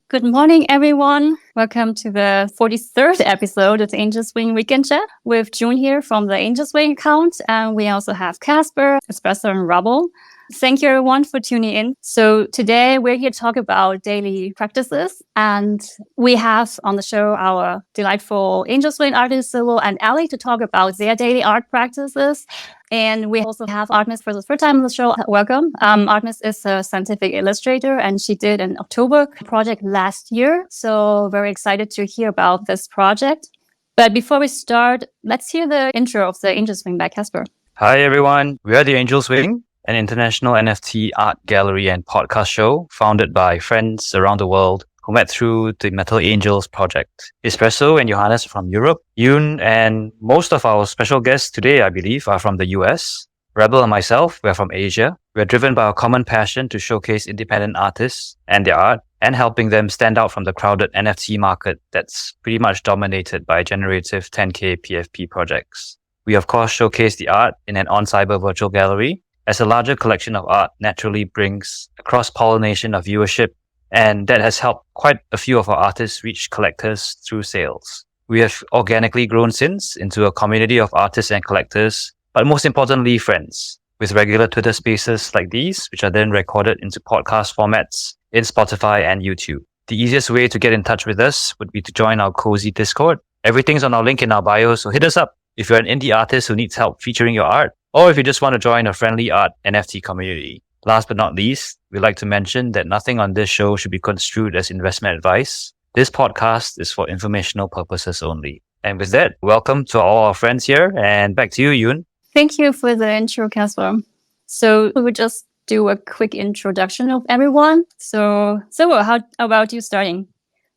Good morning, everyone. Welcome to the 43rd episode of the Angel Swing Weekend Chat with June here from the Angel Swing account. And we also have Casper, Espresso, and Rubble. Thank you, everyone, for tuning in. So today we're here to talk about daily practices. And we have on the show our delightful Angel Swing artists, Sylvo and Ally, to talk about their daily art practices. And we also have ArtMis for the first time on the show. Welcome. ArtMis is a scientific illustrator, and she did an October project last year. So very excited to hear about this project. But before we start, let's hear the intro of the Angel Swing by Casper. Hi, everyone. We are the Angel Swing, an international NFT art gallery and podcast show founded by friends around the world who met through the Metal Angels project. Espresso and Johannes are from Europe. Yoon and most of our special guests today, I believe, are from the US. Rebel and myself, we're from Asia. We're driven by a common passion to showcase independent artists and their art and helping them stand out from the crowded NFT market that's pretty much dominated by generative 10K PFP projects. We, of course, showcase the art in an on-cyber virtual gallery, as a larger collection of art naturally brings a cross-pollination of viewership, and that has helped quite a few of our artists reach collectors through sales. We have organically grown since into a community of artists and collectors, but most importantly, friends, with regular Twitter spaces like these, which are then recorded into podcast formats in Spotify and YouTube. The easiest way to get in touch with us would be to join our cozy Discord. Everything's on our link in our bio, so hit us up if you're an indie artist who needs help featuring your art, or if you just want to join a friendly art NFT community. Last but not least, we'd like to mention that nothing on this show should be construed as investment advice. This podcast is for informational purposes only. And with that, welcome to all our friends here, and back to you, Yoon. Thank you for the intro, Casper. So we would just do a quick introduction of everyone. So how about you starting?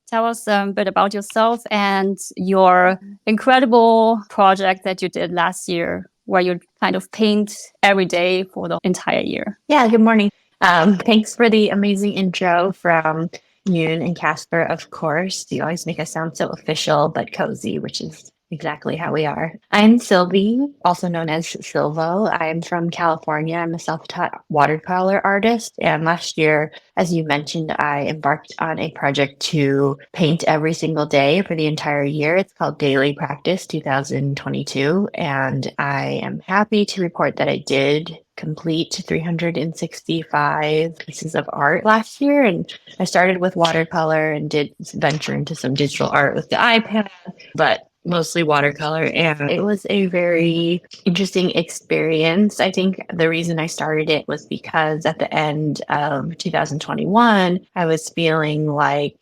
Tell us a bit about yourself and your incredible project that you did last year, where you kind of paint every day for the entire year. Yeah, good morning. Thanks for the amazing intro from Yoon and Casper, of course. You always make us sound so official but cozy, which is exactly how we are. I'm Sylvie, also known as Sylvo. I'm from California. I'm a self-taught watercolor artist. And last year, as you mentioned, I embarked on a project to paint every single day for the entire year. It's called Daily Practice 2022. And I am happy to report that I did complete 365 pieces of art last year. And I started with watercolor and did venture into some digital art with the iPad, but mostly watercolor. And it was a very interesting experience. I think the reason I started it was because at the end of 2021, I was feeling like,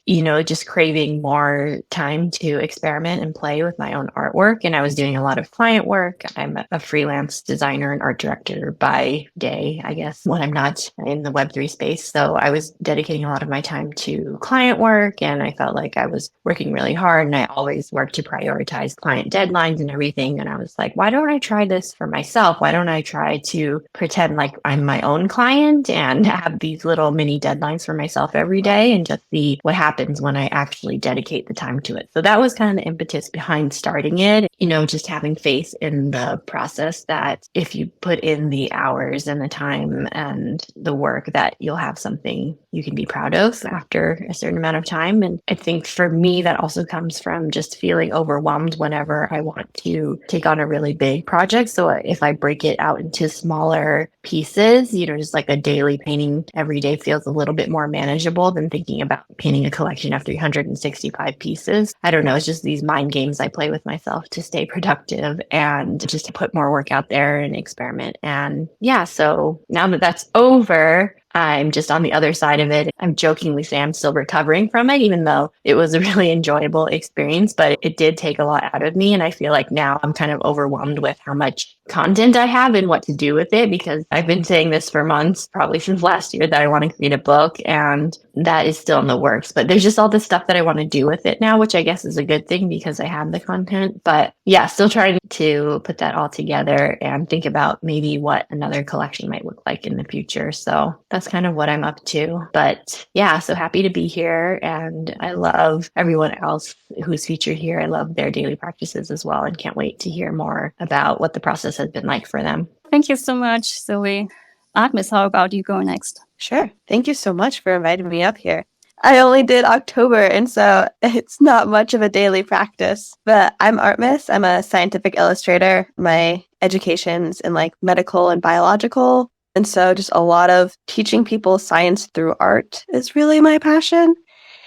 just craving more time to experiment and play with my own artwork. And I was doing a lot of client work. I'm a freelance designer and art director by day, I guess, when I'm not in the Web3 space. So I was dedicating a lot of my time to client work, and I felt like I was working really hard, and I always work to prioritize client deadlines and everything. And I was like, why don't I try this for myself? Why don't I try to pretend like I'm my own client and have these little mini deadlines for myself every day and just see what happens when I actually dedicate the time to it. So that was kind of the impetus behind starting it, just having faith in the process that if you put in the hours and the time and the work, that you'll have something you can be proud of after a certain amount of time. And I think for me, that also comes from just feeling overwhelmed whenever I want to take on a really big project. So if I break it out into smaller pieces, just like a daily painting every day feels a little bit more manageable than thinking about painting a collection of 365 pieces. I don't know. It's just these mind games I play with myself to stay productive and just to put more work out there and experiment. And yeah, so now that that's over, I'm just on the other side of it. I'm jokingly say I'm still recovering from it, even though it was a really enjoyable experience, but it did take a lot out of me. And I feel like now I'm kind of overwhelmed with how much content I have and what to do with it, because I've been saying this for months, probably since last year, that I want to create a book. And that is still in the works. But there's just all this stuff that I want to do with it now, which I guess is a good thing because I have the content. But yeah, still trying to put that all together and think about maybe what another collection might look like in the future. So that's kind of what I'm up to. But yeah, so happy to be here. And I love everyone else who's featured here. I love their daily practices as well and can't wait to hear more about what the process has been like for them. Thank you so much, Sylvie. ArtMis, how about you go next? Sure. Thank you so much for inviting me up here. I only did October, and so it's not much of a daily practice. But I'm ArtMis. I'm a scientific illustrator. My education's in like medical and biological. And so just a lot of teaching people science through art is really my passion.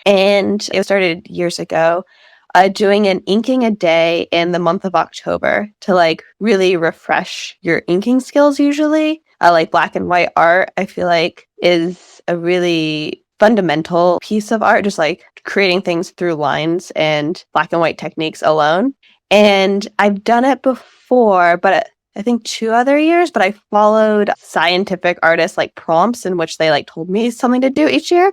And it started years ago. Doing an inking a day in the month of October to like really refresh your inking skills usually. Like black and white art, I feel like is a really fundamental piece of art, just like creating things through lines and black and white techniques alone. And I've done it before, but I think 2 other years, but I followed scientific artists like prompts in which they like told me something to do each year.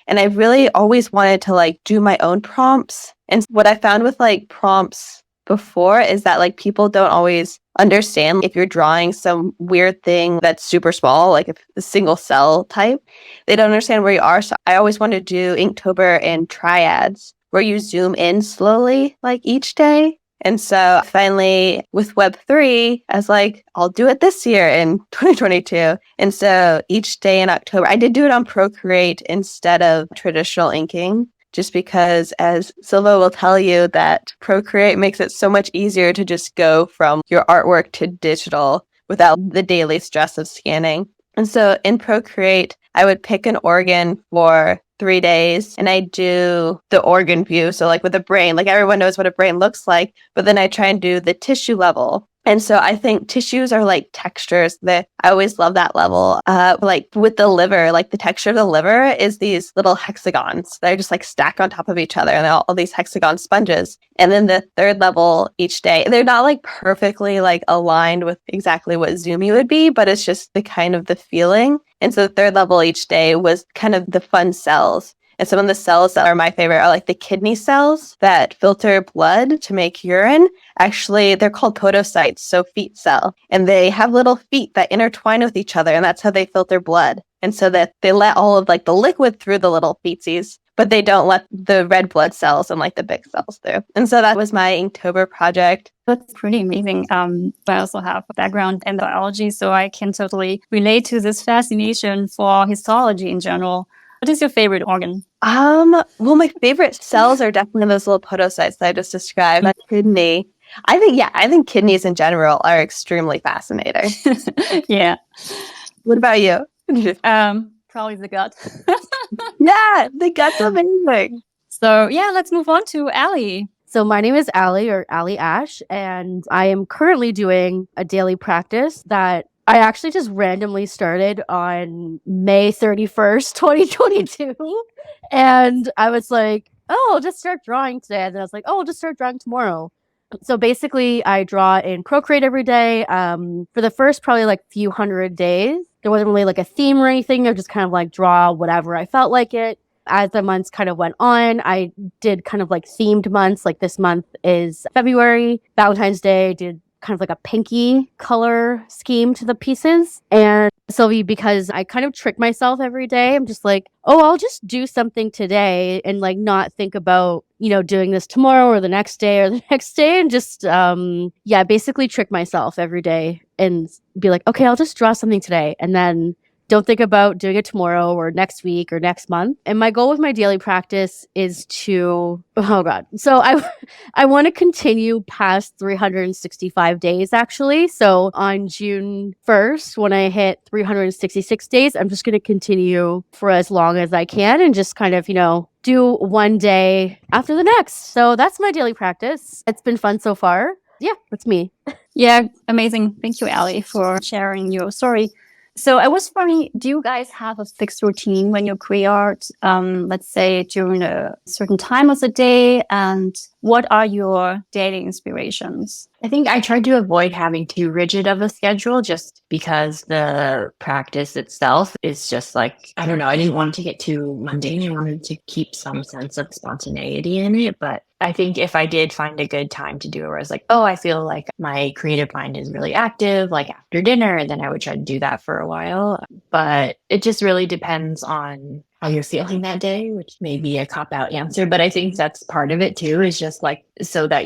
And I really always wanted to like do my own prompts. And what I found with like prompts before is that like people don't always understand if you're drawing some weird thing that's super small, like a single cell type, they don't understand where you are. So I always wanted to do Inktober and triads where you zoom in slowly like each day. And so finally with Web3, I was like, I'll do it this year in 2022. And so each day in October, I did do it on Procreate instead of traditional inking, just because as Sylvo will tell you that Procreate makes it so much easier to just go from your artwork to digital without the daily stress of scanning. And so in Procreate, I would pick an organ for 3 days and I do the organ view. So like with a brain, like everyone knows what a brain looks like, but then I try and do the tissue level. And so I think tissues are like textures that I always love that level. Like with the liver, like the texture of the liver is these little hexagons that are just like stack on top of each other and all these hexagon sponges. And then the 3rd level each day, they're not like perfectly like aligned with exactly what Zoomy would be, but it's just the kind of the feeling. And so the 3rd level each day was kind of the fun cells. And some of the cells that are my favorite are like the kidney cells that filter blood to make urine. Actually, they're called podocytes, so feet cell. And they have little feet that intertwine with each other, and that's how they filter blood. And so that they let all of like the liquid through the little feetsies, but they don't let the red blood cells and like the big cells through. And so that was my Inktober project. That's pretty amazing. I also have a background in biology, so I can totally relate to this fascination for histology in general. What is your favorite organ? Well, my favorite cells are definitely those little podocytes that I just described. My kidney. I think kidneys in general are extremely fascinating. Yeah. What about you? Probably the gut. Yeah, the gut's amazing. So yeah, let's move on to Ally. So my name is Ally or AlyAsh, and I am currently doing a daily practice that I actually just randomly started on May 31st, 2022. And I was like, oh, I'll just start drawing today. And then I was like, oh, I'll just start drawing tomorrow. So basically, I draw in Procreate every day. For the first probably like few hundred days, there wasn't really like a theme or anything. I just kind of like draw whatever I felt like it. As the months kind of went on, I did kind of like themed months. Like this month is February, Valentine's Day. I did kind of like a pinky color scheme to the pieces. And Sylvie, because I kind of trick myself every day, I'm just like, oh, I'll just do something today and like not think about, doing this tomorrow or the next day or the next day, and just, basically trick myself every day and be like, okay, I'll just draw something today. And then don't think about doing it tomorrow or next week or next month. And my goal with my daily practice is to, So I want to continue past 365 days, actually. So on June 1st, when I hit 366 days, I'm just going to continue for as long as I can and just kind of, do one day after the next. So that's my daily practice. It's been fun so far. Yeah, that's me. Yeah, amazing. Thank you, Ally, for sharing your story. So I was wondering, do you guys have a fixed routine when you create art, let's say during a certain time of the day? And what are your daily inspirations? I think I tried to avoid having too rigid of a schedule just because the practice itself is just like, I don't know, I didn't want it to get too mundane. I wanted to keep some sense of spontaneity in it. But I think if I did find a good time to do it where I was like, oh, I feel like my creative mind is really active, like after dinner, then I would try to do that for a while. But it just really depends on how you're feeling that day, which may be a cop out answer. But I think that's part of it too, is just like so that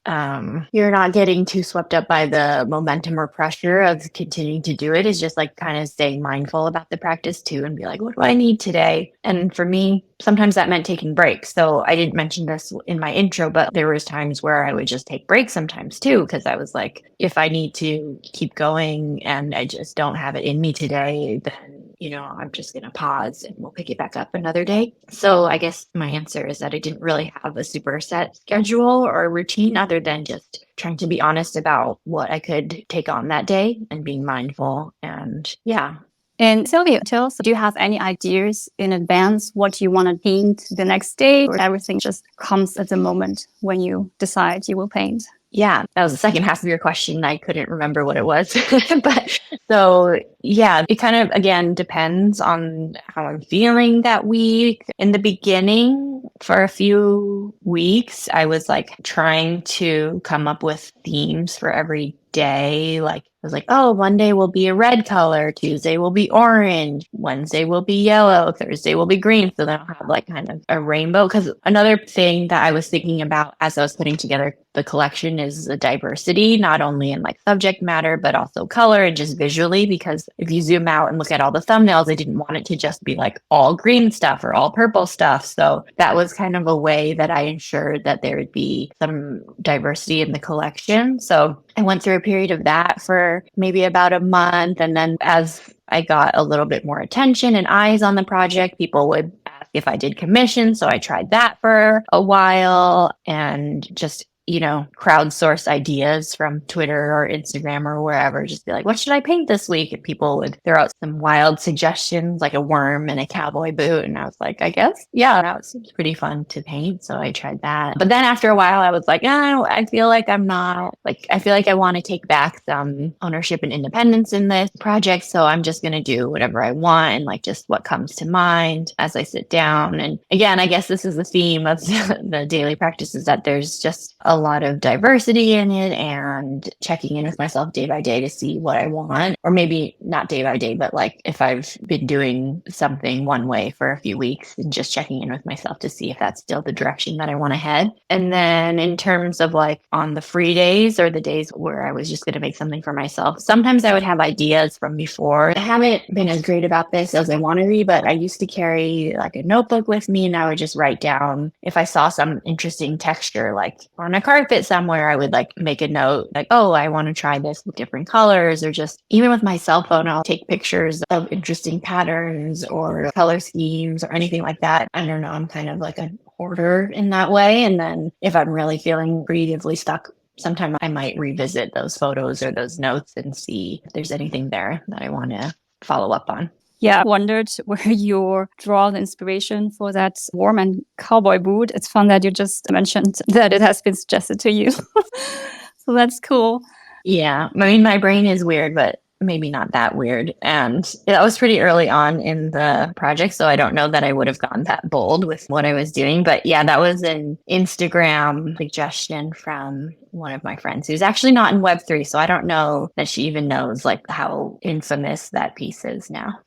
you're not getting too swept up by the momentum or pressure of continuing to do it, is just like kind of staying mindful about the practice too and be like, what do I need today? And for me, sometimes that meant taking breaks. So I didn't mention this in my intro, but there was times where I would just take breaks sometimes too, because I was like, if I need to keep going and I just don't have it in me today, then I'm just going to pause and we'll pick it back up another day. So I guess my answer is that I didn't really have a super set schedule or routine other than just trying to be honest about what I could take on that day and being mindful. And yeah. And Sylvia, tell us, do you have any ideas in advance what you want to paint the next day, or everything just comes at the moment when you decide you will paint? Yeah, that was the second half of your question. I couldn't remember what it was. But so, yeah, it kind of, again, depends on how I'm feeling that week. In the beginning, for a few weeks, I was like trying to come up with themes for every day. Like, I was like, oh, Monday will be a red color, Tuesday will be orange, Wednesday will be yellow, Thursday will be green. So then I'll have like kind of a rainbow. Because another thing that I was thinking about as I was putting together the collection is the diversity, not only in like subject matter, but also color and just visually. Because if you zoom out and look at all the thumbnails, I didn't want it to just be like all green stuff or all purple stuff. So that was kind of a way that I ensured that there would be some diversity in the collection. So I went through a period of that for maybe about a month. And then as I got a little bit more attention and eyes on the project, people would ask if I did commissions. So I tried that for a while and just crowdsource ideas from Twitter or Instagram or wherever. Just be like, what should I paint this week? And people would throw out some wild suggestions, like a worm and a cowboy boot. And I was like, I guess, yeah, that was pretty fun to paint. So I tried that. But then after a while, I was like, I feel like I'm not, like, I feel like I want to take back some ownership and independence in this project. So I'm just going to do whatever I want and like just what comes to mind as I sit down. And again, I guess this is the theme of the daily practice, is that there's just a lot of diversity in it and checking in with myself day by day to see what I want, or maybe not day by day, but like if I've been doing something one way for a few weeks and just checking in with myself to see if that's still the direction that I want to head. And then in terms of like on the free days or the days where I was just going to make something for myself, sometimes I would have ideas from before. I haven't been as great about this as I want to be, but I used to carry like a notebook with me and I would just write down if I saw some interesting texture, like on a carpet somewhere, I would like make a note like, oh, I want to try this with different colors, or just even with my cell phone, I'll take pictures of interesting patterns or color schemes or anything like that. I don't know. I'm kind of like a hoarder in that way. And then if I'm really feeling creatively stuck, sometime I might revisit those photos or those notes and see if there's anything there that I want to follow up on. Yeah, I wondered where you draw the inspiration for that worm and cowboy boot. It's fun that you just mentioned that it has been suggested to you. So that's cool. Yeah, I mean, my brain is weird, but maybe not that weird. And that was pretty early on in the project, so I don't know that I would have gone that bold with what I was doing. But yeah, that was an Instagram suggestion from one of my friends who's actually not in Web3. So I don't know that she even knows like how infamous that piece is now.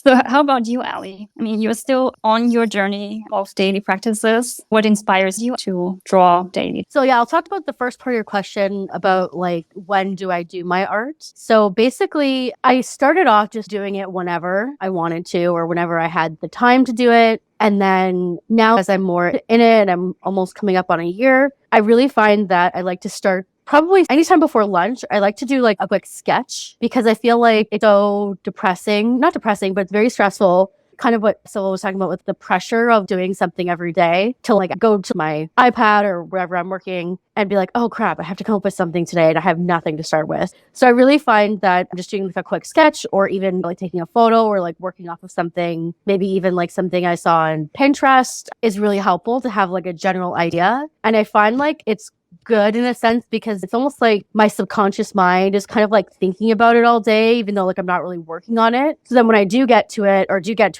So how about you, Ali? I mean, you're still on your journey of daily practices. What inspires you to draw daily? So yeah, I'll talk about the first part of your question about like, when do I do my art? So basically, I started off just doing it whenever I wanted to or whenever I had the time to do it. And then now as I'm more in it and I'm almost coming up on a year, I really find that I like to start probably anytime before lunch. I like to do like a quick sketch because I feel like it's so depressing, not depressing, but it's very stressful kind of what Sylvo was talking about with the pressure of doing something every day to like go to my iPad or wherever I'm working and be like, oh crap, I have to come up with something today and I have nothing to start with. So I really find that just doing like a quick sketch or even like taking a photo or like working off of something, maybe even like something I saw on Pinterest is really helpful to have like a general idea. And I find like it's good in a sense because it's almost like my subconscious mind is kind of like thinking about it all day, even though like I'm not really working on it. So then when I do get to it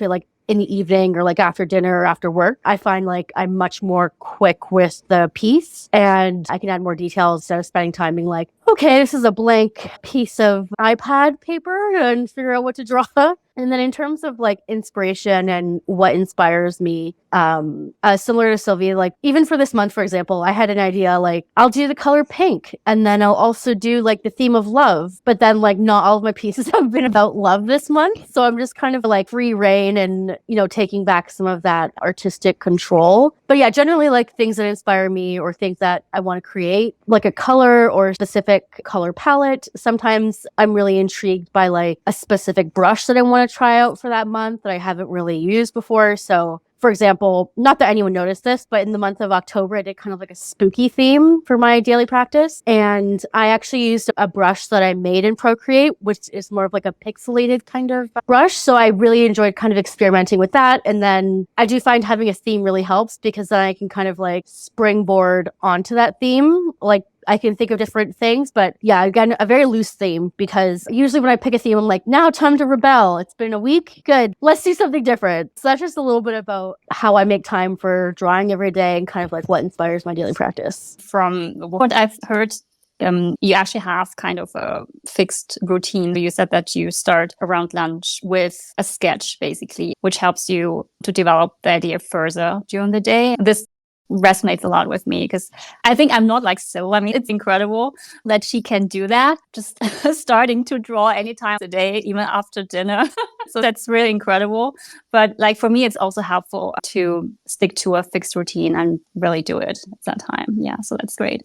like in the evening or like after dinner or after work, I find like I'm much more quick with the piece and I can add more details instead of spending time being like, okay, this is a blank piece of iPad paper and figure out what to draw. And then in terms of like inspiration and what inspires me, similar to Sylvia, like even for this month, for example, I had an idea like I'll do the color pink and then I'll also do like the theme of love. But then like not all of my pieces have been about love this month. So I'm just kind of like free reign and, you know, taking back some of that artistic control. But yeah, generally like things that inspire me or things that I want to create, like a color or specific color palette. Sometimes I'm really intrigued by like a specific brush that I want to try out for that month that I haven't really used before. So for example, not that anyone noticed this, but in the month of October, I did kind of like a spooky theme for my daily practice. And I actually used a brush that I made in Procreate, which is more of like a pixelated kind of brush. So I really enjoyed kind of experimenting with that. And then I do find having a theme really helps because then I can kind of like springboard onto that theme. Like I can think of different things, but yeah, again, a very loose theme because usually when I pick a theme, I'm like, now time to rebel. It's been a week. Good. Let's do something different. So that's just a little bit about how I make time for drawing every day and kind of like what inspires my daily practice. From what I've heard, you actually have kind of a fixed routine. You said that you start around lunch with a sketch, basically, which helps you to develop the idea further during the day. This resonates a lot with me because I think I'm not like Syl. I mean, it's incredible that she can do that, just starting to draw anytime of the day, even after dinner. So that's really incredible. But like for me, it's also helpful to stick to a fixed routine and really do it at that time. Yeah, so that's great.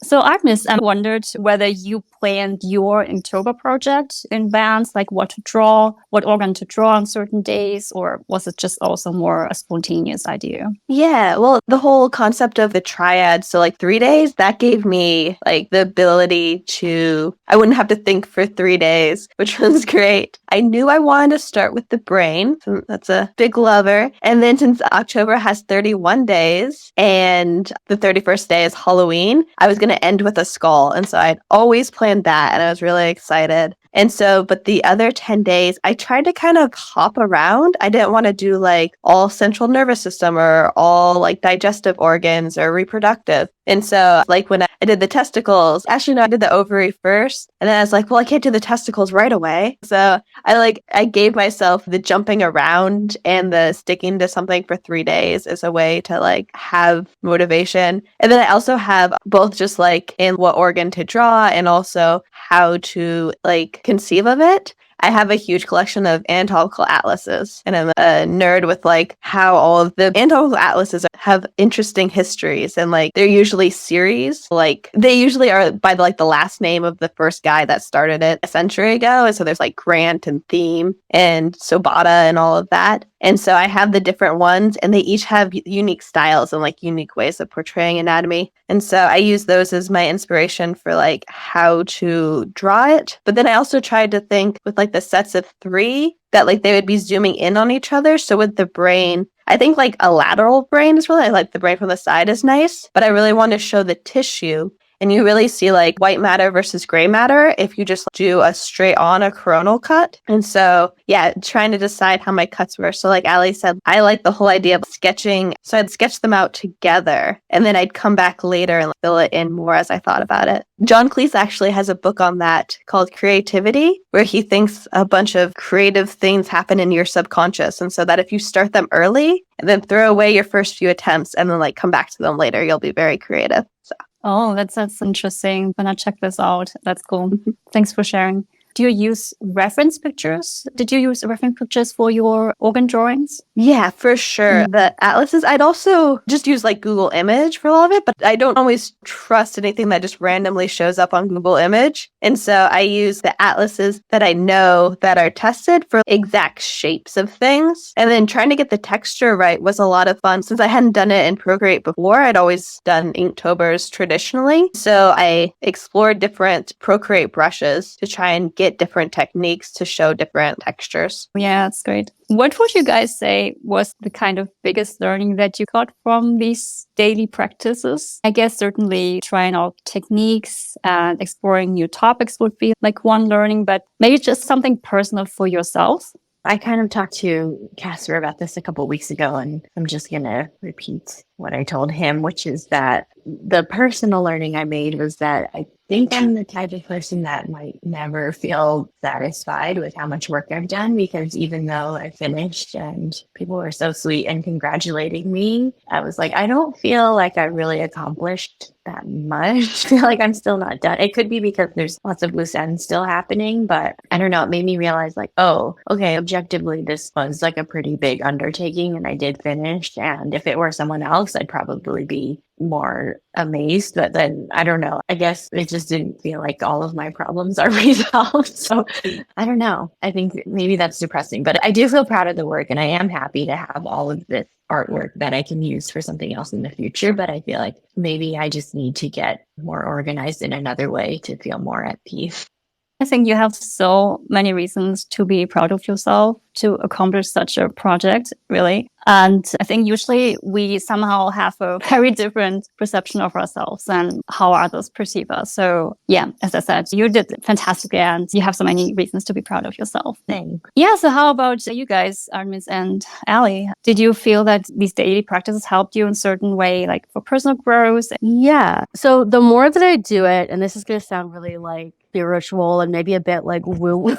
So ArtMis, I wondered whether you planned your Inktober project in advance, like what to draw, what organ to draw on certain days, or was it just also more a spontaneous idea? Yeah, well, the whole concept of the triad, so like 3 days, that gave me like the ability to, I wouldn't have to think for 3 days, which was great. I knew I wanted to start with the brain, so that's a big lover. And then since October has 31 days and the 31st day is Halloween, I was going to end with a skull. And so I'd always planned that and I was really excited. And so, but the other 10 days, I tried to kind of hop around. I didn't want to do like all central nervous system or all like digestive organs or reproductive. And so like when I did the testicles, actually, no, I did the ovary first. And then I was like, well, I can't do the testicles right away. So I gave myself the jumping around and the sticking to something for 3 days as a way to like have motivation. And then I also have both just like in what organ to draw and also how to like conceive of it. I have a huge collection of anatomical atlases, and I'm a nerd with like how all of the anatomical atlases have interesting histories, and like they're usually series. Like they usually are by the last name of the first guy that started it a century ago, and so there's like Grant and Theme and Sobata and all of that. And so I have the different ones, and they each have unique styles and like unique ways of portraying anatomy. And so I use those as my inspiration for like how to draw it. But then I also tried to think with like the sets of 3 that like they would be zooming in on each other. So with the brain, I think like a lateral brain is really, I like the brain from the side is nice, but I really want to show the tissue. And you really see like white matter versus gray matter if you just do a straight on a coronal cut. And so, yeah, trying to decide how my cuts were. So like Ali said, I like the whole idea of sketching. So I'd sketch them out together and then I'd come back later and fill it in more as I thought about it. John Cleese actually has a book on that called Creativity, where he thinks a bunch of creative things happen in your subconscious. And so that if you start them early and then throw away your first few attempts and then like come back to them later, you'll be very creative. So. Oh, that's interesting. I'm gonna check this out. That's cool. Thanks for sharing. Do you use reference pictures? Did you use reference pictures for your organ drawings? Yeah, for sure. The atlases, I'd also just use like Google Image for a lot of it, but I don't always trust anything that just randomly shows up on Google Image. And so I use the atlases that I know that are tested for exact shapes of things. And then trying to get the texture right was a lot of fun. Since I hadn't done it in Procreate before, I'd always done Inktobers traditionally. So I explored different Procreate brushes to try and get different techniques to show different textures. Yeah, that's great. What would you guys say was the kind of biggest learning that you got from these daily practices? I guess certainly trying out techniques and exploring new topics would be like one learning, but maybe just something personal for yourself. I kind of talked to Casper about this a couple weeks ago, and I'm just going to repeat what I told him, which is that the personal learning I made was that I think I'm the type of person that might never feel satisfied with how much work I've done, because even though I finished and people were so sweet and congratulating me, I was like, I don't feel like I really accomplished that much. I feel like I'm still not done. It could be because there's lots of loose ends still happening, but I don't know. It made me realize like, oh, okay, objectively, this was like a pretty big undertaking and I did finish. And if it were someone else, I'd probably be more amazed. But then I don't know. I guess it just didn't feel like all of my problems are resolved. So I don't know. I think maybe that's depressing, but I do feel proud of the work and I am happy to have all of this artwork that I can use for something else in the future. But I feel like maybe I just need to get more organized in another way to feel more at peace. I think you have so many reasons to be proud of yourself to accomplish such a project, really. And I think usually we somehow have a very different perception of ourselves and how others perceive us. So yeah, as I said, you did fantastically and you have so many reasons to be proud of yourself. Thanks. Yeah, so how about you guys, ArtMis and Ally? Did you feel that these daily practices helped you in a certain way, like for personal growth? Yeah. So the more that I do it, and this is going to sound really like spiritual and maybe a bit like woo-woo,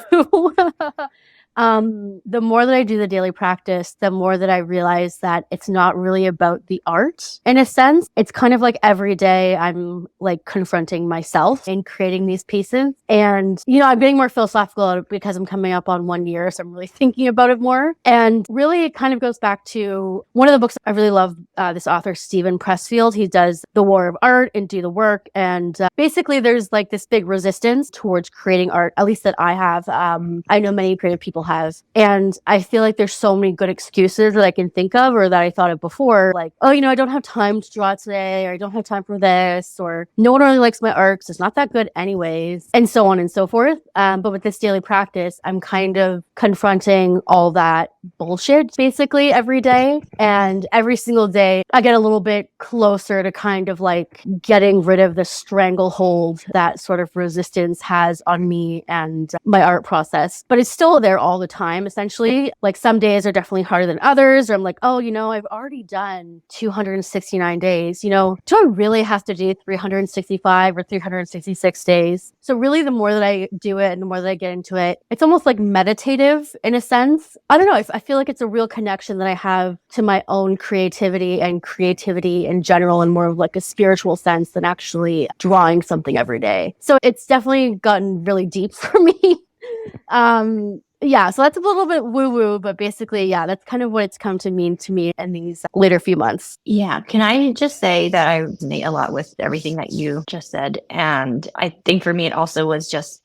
the more that I do the daily practice, the more that I realize that it's not really about the art. In a sense, it's kind of like every day I'm like confronting myself in creating these pieces. And, you know, I'm getting more philosophical because I'm coming up on 1 year. So I'm really thinking about it more. And really, it kind of goes back to one of the books I really love, this author, Stephen Pressfield. He does The War of Art and Do the Work. And basically, there's like this big resistance towards creating art, at least that I have. I know many creative people have. And I feel like there's so many good excuses that I can think of or that I thought of before. Like, oh, you know, I don't have time to draw today, or I don't have time for this, or no one really likes my art because it's not that good anyways, and so on and so forth. But with this daily practice, I'm kind of confronting all that bullshit basically every day. And every single day, I get a little bit closer to kind of like getting rid of the stranglehold that sort of resistance has on me and my art process. But it's still there all the time, essentially. Like some days are definitely harder than others, or I'm like, oh, you know, I've already done 269 days. You know, do I really have to do 365 or 366 days? So really, the more that I do it and the more that I get into it, it's almost like meditative in a sense. I don't know. I feel like it's a real connection that I have to my own creativity and creativity in general, in more of like a spiritual sense than actually drawing something every day. So it's definitely gotten really deep for me. Yeah, so that's a little bit woo-woo, but basically, yeah, that's kind of what it's come to mean to me in these later few months. Yeah. Can I just say that I resonate a lot with everything that you just said? And I think for me, it also was just,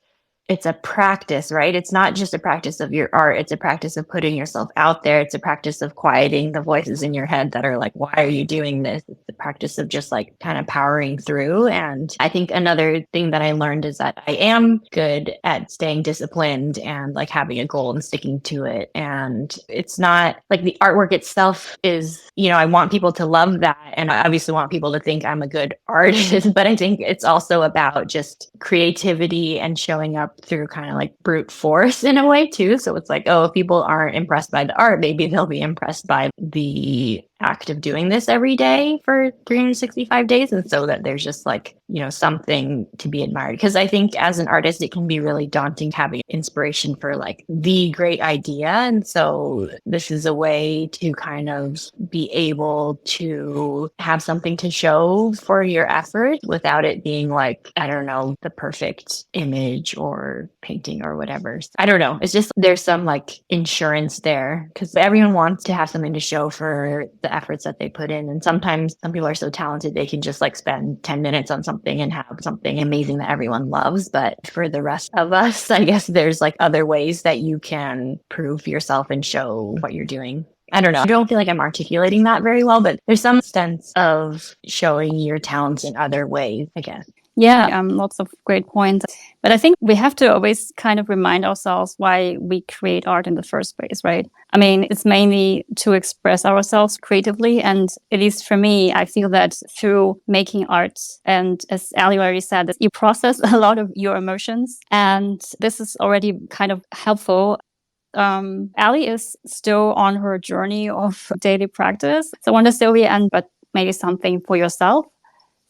it's a practice, right? It's not just a practice of your art. It's a practice of putting yourself out there. It's a practice of quieting the voices in your head that are like, why are you doing this? It's the practice of just like kind of powering through. And I think another thing that I learned is that I am good at staying disciplined and like having a goal and sticking to it. And it's not like the artwork itself is, you know, I want people to love that. And I obviously want people to think I'm a good artist, but I think it's also about just creativity and showing up through kind of like brute force in a way too. So it's like, oh, if people aren't impressed by the art, maybe they'll be impressed by the act of doing this every day for 365 days. And so that there's just like, something to be admired. Because I think as an artist, it can be really daunting having inspiration for like the great idea. And so this is a way to kind of be able to have something to show for your effort without it being like, I don't know, the perfect image or painting or whatever. I don't know. It's just there's some like insurance there because everyone wants to have something to show for the efforts that they put in. And sometimes some people are so talented, they can just like spend 10 minutes on something and have something amazing that everyone loves. But for the rest of us, I guess there's like other ways that you can prove yourself and show what you're doing. I don't know. I don't feel like I'm articulating that very well, but there's some sense of showing your talents in other ways, I guess. Yeah, lots of great points. But I think we have to always kind of remind ourselves why we create art in the first place, right? I mean, it's mainly to express ourselves creatively. And at least for me, I feel that through making art, and as Ali already said, that you process a lot of your emotions. And this is already kind of helpful. Ali is still on her journey of daily practice. So I wonder, Sylvia, but maybe something for yourself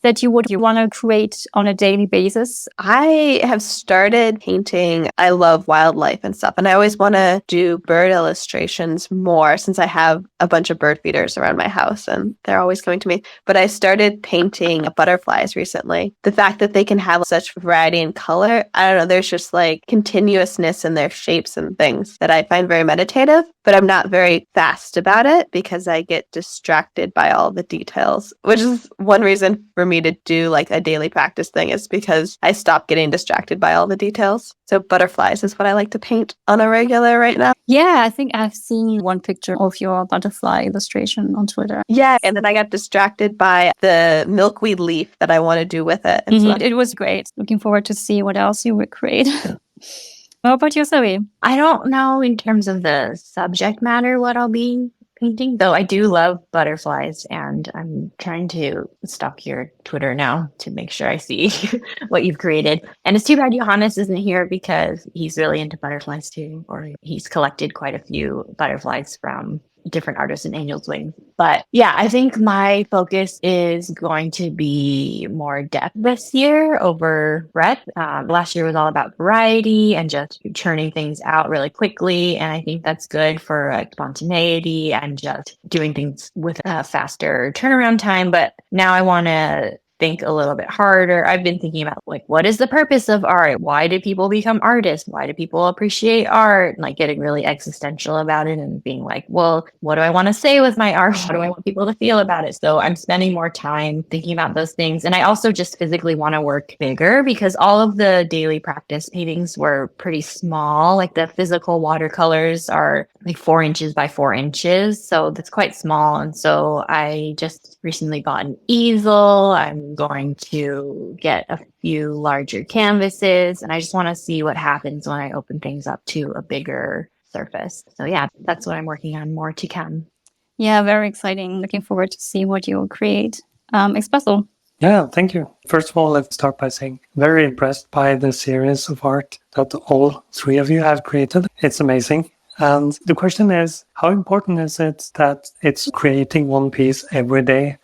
that you want to create on a daily basis? I have started painting. I love wildlife and stuff. And I always want to do bird illustrations more since I have a bunch of bird feeders around my house and they're always coming to me. But I started painting butterflies recently. The fact that they can have such variety in color, I don't know, there's just like continuousness in their shapes and things that I find very meditative. But I'm not very fast about it because I get distracted by all the details, which is one reason for me to do like a daily practice thing is because I stop getting distracted by all the details. So butterflies is what I like to paint on a regular right now. Yeah, I think I've seen one picture of your butterfly illustration on Twitter. Yeah, and then I got distracted by the milkweed leaf that I want to do with it. And so It was great. Looking forward to see what else you would create. How about you, Zoe? I don't know in terms of the subject matter what I'll be painting, though I do love butterflies, and I'm trying to stalk your Twitter now to make sure I see what you've created. And it's too bad Johannes isn't here because he's really into butterflies too, or he's collected quite a few butterflies from different artists in Angel's Wings. But yeah, I think my focus is going to be more depth this year over breadth. Last year was all about variety and just churning things out really quickly. And I think that's good for spontaneity and just doing things with a faster turnaround time. But now I want to think a little bit harder. I've been thinking about like, what is the purpose of art? Why do people become artists? Why do people appreciate art? And like getting really existential about it and being like, well, what do I want to say with my art? How do I want people to feel about it? So I'm spending more time thinking about those things. And I also just physically want to work bigger because all of the daily practice paintings were pretty small. Like the physical watercolors are like 4 inches by 4 inches. So that's quite small. And so I just recently bought an easel. I'm going to get a few larger canvases, and I just want to see what happens when I open things up to a bigger surface. So yeah, that's what I'm working on, more to come. Yeah, very exciting. Looking forward to see what you will create. Espresso. Yeah, thank you. First of all, let's start by saying very impressed by the series of art that all three of you have created. It's amazing. And the question is, how important is it that it's creating one piece every day?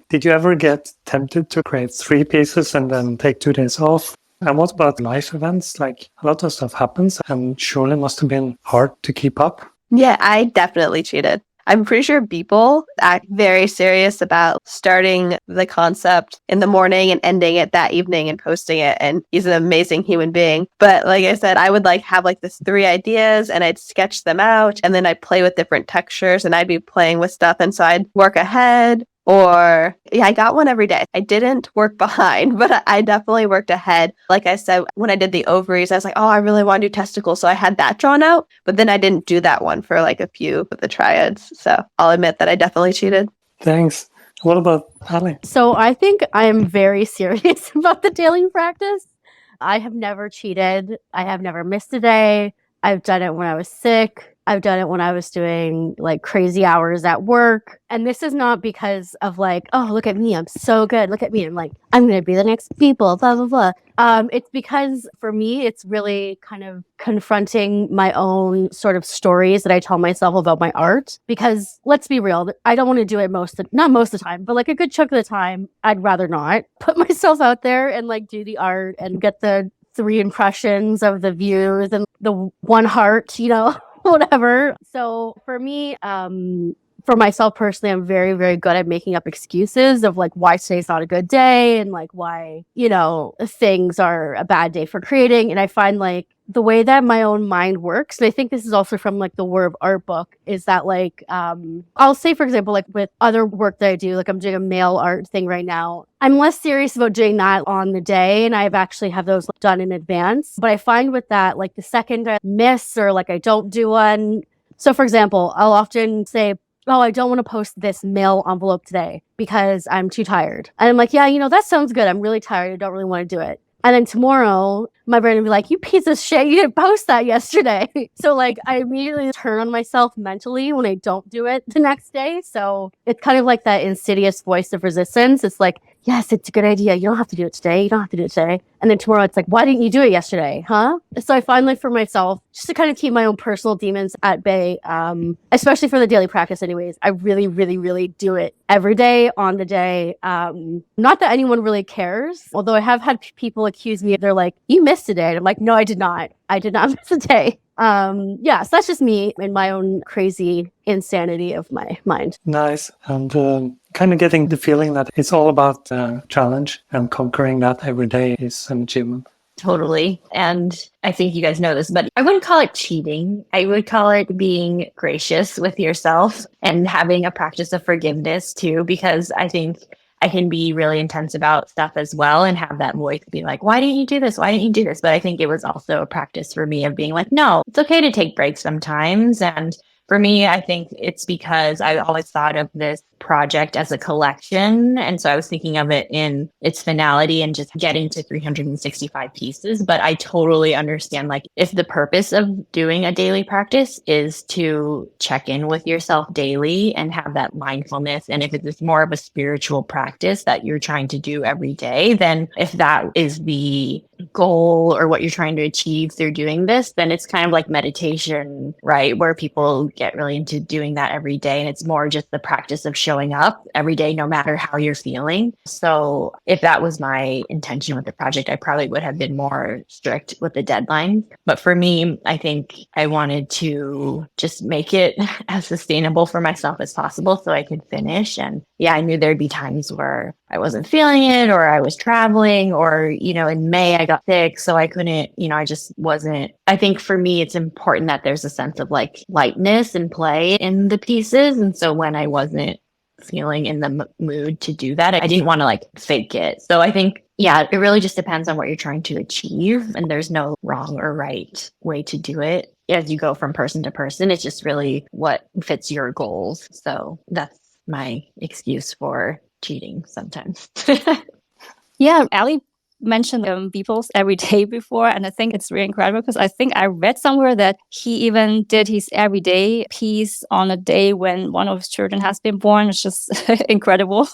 Did you ever get tempted to create 3 pieces and then take 2 days off? And what about life events? Like a lot of stuff happens and surely must have been hard to keep up. Yeah, I definitely cheated. I'm pretty sure people act very serious about starting the concept in the morning and ending it that evening and posting it. And he's an amazing human being. But like I said, I would like have like this 3 ideas and I'd sketch them out and then I'd play with different textures and I'd be playing with stuff. And so I'd work ahead. Or, yeah, I got one every day. I didn't work behind, but I definitely worked ahead. Like I said, when I did the ovaries, I was like, oh, I really want to do testicles. So I had that drawn out, but then I didn't do that one for like a few of the triads. So I'll admit that I definitely cheated. Thanks. What about Ali? So I think I am very serious about the daily practice. I have never cheated. I have never missed a day. I've done it when I was sick. I've done it when I was doing like crazy hours at work. And this is not because of like, oh, look at me, I'm so good. Look at me. I'm like, I'm going to be the next people, blah, blah, blah. It's because for me, it's really kind of confronting my own sort of stories that I tell myself about my art. Because let's be real, I don't want to do it not most of the time, but like a good chunk of the time, I'd rather not put myself out there and like do the art and get the 3 impressions of the views and the 1 heart, whatever. So for me, for myself personally, I'm very, very good at making up excuses of like why today's not a good day and like why, things are a bad day for creating. And I find like the way that my own mind works, and I think this is also from like the War of Art book, is that like, I'll say, for example, like with other work that I do, like I'm doing a mail art thing right now. I'm less serious about doing that on the day, and I've actually have those done in advance. But I find with that, like the second I miss or like I don't do one. So for example, I'll often say, oh, I don't want to post this mail envelope today because I'm too tired. And I'm like, yeah, that sounds good. I'm really tired. I don't really want to do it. And then tomorrow, my brain will be like, you piece of shit, you didn't post that yesterday. So like I immediately turn on myself mentally when I don't do it the next day. So it's kind of like that insidious voice of resistance. It's like, yes, it's a good idea. You don't have to do it today. You don't have to do it today. And then tomorrow it's like, why didn't you do it yesterday? Huh? So I find like for myself, just to kind of keep my own personal demons at bay, especially for the daily practice anyways, I really, really, really do it every day on the day. Not that anyone really cares, although I have had people accuse me. They're like, you missed a day. And I'm like, no, I did not. I did not miss a day. So that's just me and my own crazy insanity of my mind. Nice. And kind of getting the feeling that it's all about challenge, and conquering that every day is an achievement. Totally. And I think you guys know this, but I wouldn't call it cheating. I would call it being gracious with yourself and having a practice of forgiveness too, because I think I can be really intense about stuff as well and have that voice be like, why didn't you do this? Why didn't you do this? But I think it was also a practice for me of being like, no, it's okay to take breaks sometimes. And for me, I think it's because I always thought of this project as a collection. And so I was thinking of it in its finality and just getting to 365 pieces. But I totally understand, like, if the purpose of doing a daily practice is to check in with yourself daily and have that mindfulness, and if it's more of a spiritual practice that you're trying to do every day, then if that is the goal or what you're trying to achieve through doing this, then it's kind of like meditation, right? Where people get really into doing that every day. And it's more just the practice of showing up every day, no matter how you're feeling. So if that was my intention with the project, I probably would have been more strict with the deadline. But for me, I think I wanted to just make it as sustainable for myself as possible so I could finish. And yeah, I knew there'd be times where I wasn't feeling it, or I was traveling, or, in May I got sick, so I couldn't, I just wasn't. I think for me, it's important that there's a sense of like lightness and play in the pieces. And so when I wasn't feeling in the mood to do that, I didn't want to like fake it. So I think, yeah, it really just depends on what you're trying to achieve. And there's no wrong or right way to do it as you go from person to person. It's just really what fits your goals. So that's my excuse for cheating sometimes. Yeah, Ali mentioned people's everyday before, and I think it's really incredible because I think I read somewhere that he even did his everyday piece on a day when one of his children has been born. It's just incredible.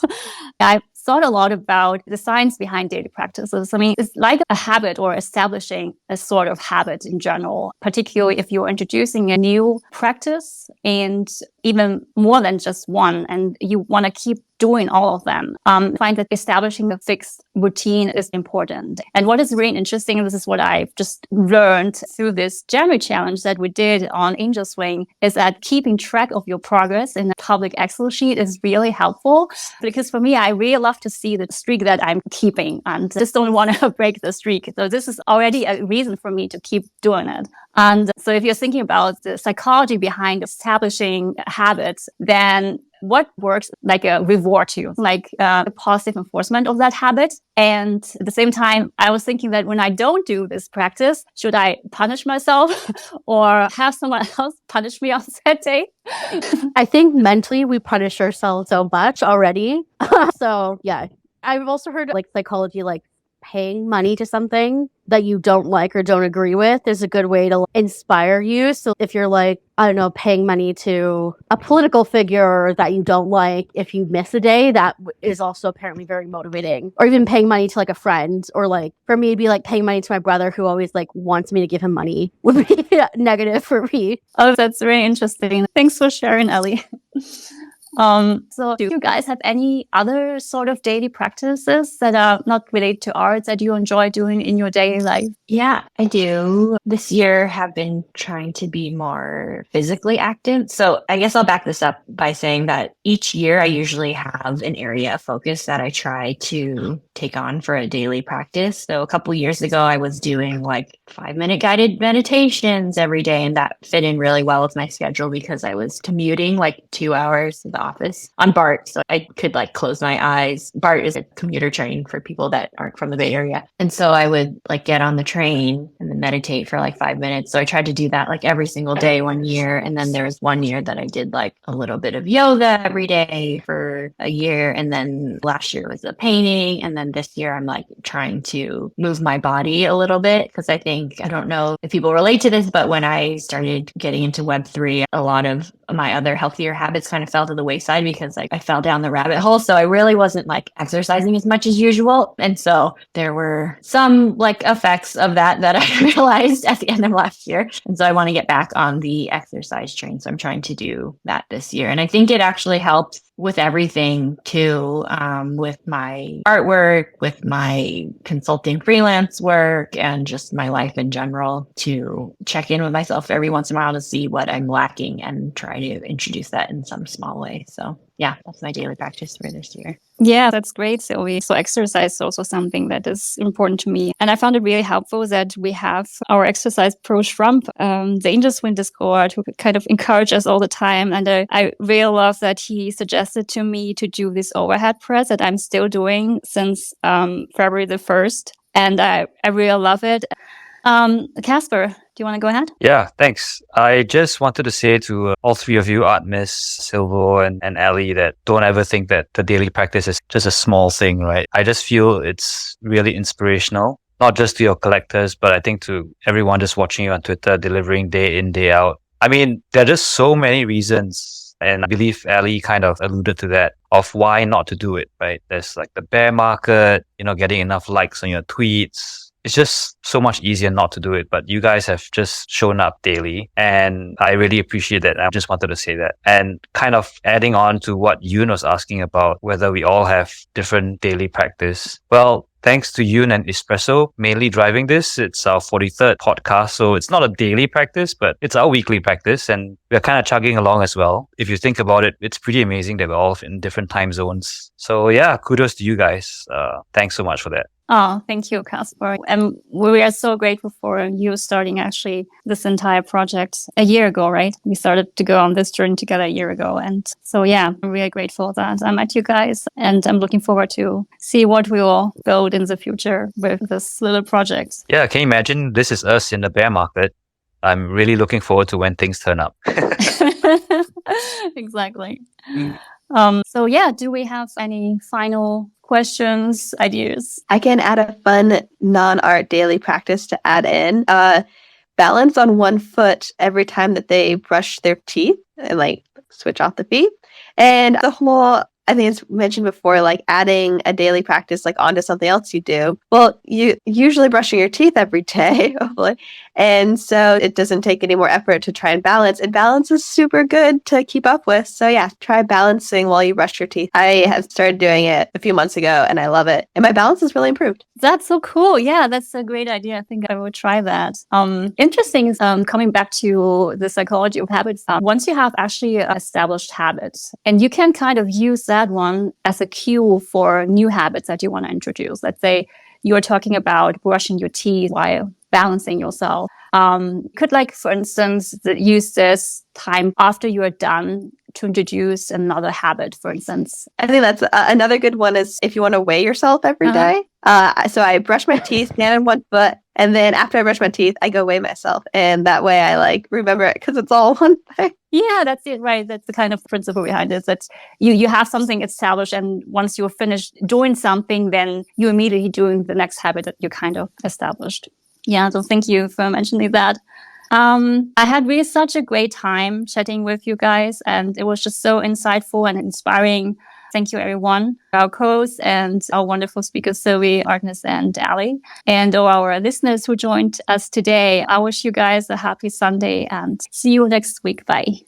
I thought a lot about the science behind daily practices. I mean, it's like a habit or establishing a sort of habit in general, particularly if you're introducing a new practice and even more than just one, and you want to keep doing all of them. I find that establishing a fixed routine is important. And what is really interesting, and this is what I've just learned through this January challenge that we did on Angel Swing, is that keeping track of your progress in a public Excel sheet is really helpful. Because for me, I really love to see the streak that I'm keeping and just don't want to break the streak. So this is already a reason for me to keep doing it. And so if you're thinking about the psychology behind establishing habits, then what works like a reward to you, like a positive enforcement of that habit. And at the same time, I was thinking that when I don't do this practice, should I punish myself or have someone else punish me on that day? I think mentally we punish ourselves so much already. So yeah, I've also heard like psychology, like paying money to something that you don't like or don't agree with is a good way to inspire you. So if you're like, I don't know, paying money to a political figure that you don't like, if you miss a day, that is also apparently very motivating. Or even paying money to like a friend, or like for me, it'd be like paying money to my brother who always like wants me to give him money would be negative for me. Oh, that's very interesting. Thanks for sharing, Ellie. So do you guys have any other sort of daily practices that are not related to art that you enjoy doing in your daily life? Yeah, I do. This year have been trying to be more physically active. So I guess I'll back this up by saying that each year I usually have an area of focus that I try to take on for a daily practice. So a couple years ago, I was doing like 5-minute guided meditations every day, and that fit in really well with my schedule because I was commuting like 2 hours to the office on BART. So I could like close my eyes. BART is a commuter train for people that aren't from the Bay Area. And so I would like get on the train and then meditate for like 5 minutes. So I tried to do that like every single day one year. And then there was one year that I did like a little bit of yoga every day for a year. And then last year was a painting. And then this year I'm like trying to move my body a little bit because I think, I don't know if people relate to this, but when I started getting into Web3, a lot of my other healthier habits kind of fell to the wayside because like I fell down the rabbit hole. So I really wasn't like exercising as much as usual. And so there were some like effects of that I realized at the end of last year. And so I want to get back on the exercise train. So I'm trying to do that this year. And I think it actually helps with everything too, with my artwork, with my consulting freelance work, and just my life in general, to check in with myself every once in a while to see what I'm lacking and try to introduce that in some small way. So yeah, that's my daily practice for this year. Yeah, that's great, Sylvie. So exercise is also something that is important to me. And I found it really helpful that we have our exercise pro Trump, the Angel Swing Discord, who kind of encourage us all the time. And I really love that he suggested to me to do this overhead press that I'm still doing since February the 1st. And I really love it. Casper, do you want to go ahead? Yeah, thanks. I just wanted to say to all three of you, ArtMis, Sylvo, and Ali, that don't ever think that the daily practice is just a small thing, right? I just feel it's really inspirational, not just to your collectors, but I think to everyone just watching you on Twitter, delivering day in, day out. I mean, there are just so many reasons, and I believe Ali kind of alluded to that, of why not to do it, right? There's like the bear market, getting enough likes on your tweets. It's just so much easier not to do it, but you guys have just shown up daily, and I really appreciate that. I just wanted to say that. And kind of adding on to what Yoon was asking about, whether we all have different daily practice. Well, thanks to Yoon and Espresso mainly driving this. It's our 43rd podcast, so it's not a daily practice, but it's our weekly practice, and we're kind of chugging along as well. If you think about it, it's pretty amazing that we're all in different time zones. So yeah, kudos to you guys. Thanks so much for that. Oh, thank you, Casper. And we are so grateful for you starting actually this entire project a year ago, right? We started to go on this journey together a year ago. And so, yeah, I'm really grateful that I met you guys. And I'm looking forward to see what we will build in the future with this little project. Yeah, can you imagine? This is us in the bear market. I'm really looking forward to when things turn up. Exactly. So, yeah, do we have any final questions, ideas? I can add a fun non-art daily practice to add in. Balance on one foot every time that they brush their teeth and like switch off the feet. And the whole, I think it's mentioned before, like adding a daily practice like onto something else you do. Well, you usually brushing your teeth every day, hopefully. And so it doesn't take any more effort to try and balance. And balance is super good to keep up with. So yeah, try balancing while you brush your teeth. I have started doing it a few months ago and I love it. And my balance has really improved. That's so cool. Yeah, that's a great idea. I think I will try that. Interesting is coming back to the psychology of habits. Once you have actually established habits, and you can kind of use that one as a cue for new habits that you want to introduce. Let's say you're talking about brushing your teeth while balancing yourself. Could, like, for instance, use this time after you are done to introduce another habit, for instance. I think that's another good one is if you want to weigh yourself every day. So I brush my teeth, stand on one foot, and then after I brush my teeth, I go weigh myself. And that way I like remember it because it's all one thing. Yeah, that's it, right? That's the kind of principle behind it. That you have something established, and once you're finished doing something, then you're immediately doing the next habit that you kind of established. Yeah, so thank you for mentioning that. I had really such a great time chatting with you guys, and it was just so insightful and inspiring. Thank you, everyone, our co-hosts and our wonderful speakers, Sylvie, ArtMis, and Ali, and all our listeners who joined us today. I wish you guys a happy Sunday and see you next week. Bye.